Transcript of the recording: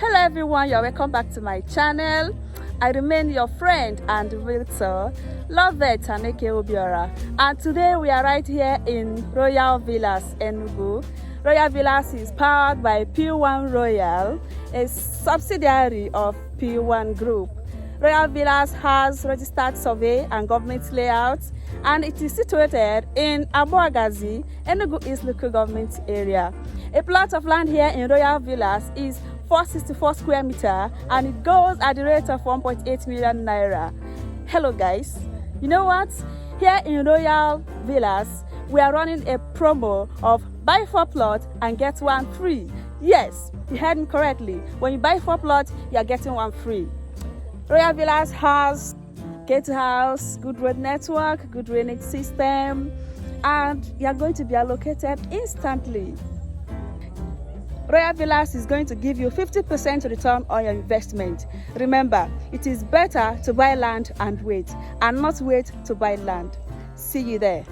Hello everyone, you're welcome back to my channel. I remain your friend and realtor, Loveth Aneke, and today we are right here in Royal Villas, Enugu. Royal Villas is powered by P1 Royal, a subsidiary of P1 Group. Royal Villas has registered survey and government layout, and it is situated in Agbogazi Enugu East local government area. A plot of land here in Royal Villas is 464 square meter, and it goes at the rate of 1.8 million naira. Hello guys, you know what? Here in Royal Villas, we are running a promo of buy 4 plots and get 1 free. Yes, you heard me correctly. When you buy 4 plots, you are getting 1 free. Royal Villas has gatehouse, good road network, good drainage system, and you are going to be allocated instantly. Royal Villas is going to give you 50% return on your investment. Remember, it is better to buy land and wait, and not wait to buy land. See you there.